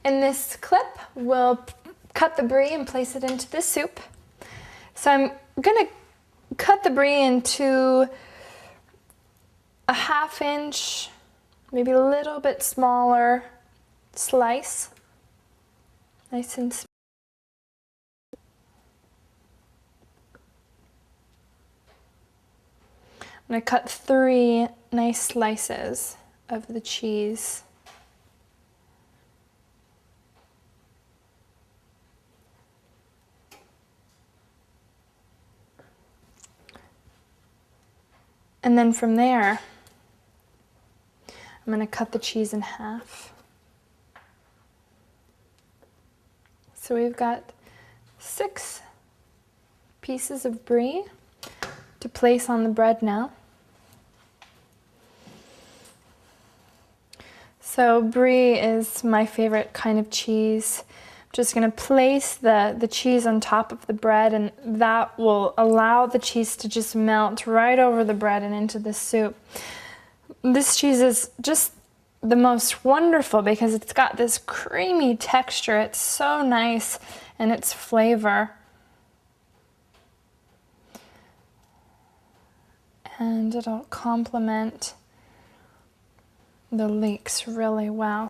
In this clip, we'll cut the brie and place it into the soup. So I'm gonna cut the brie into a 1/2 inch, maybe a little bit smaller slice. Nice and small. I'm going to cut 3 nice slices of the cheese. And then from there, I'm going to cut the cheese in half. So we've got 6 pieces of brie to place on the bread now. So brie is my favorite kind of cheese. I'm just going to place the cheese on top of the bread, and that will allow the cheese to just melt right over the bread and into the soup. This cheese is just the most wonderful because it's got this creamy texture. It's so nice in its flavor. And it'll complement the leeks really well.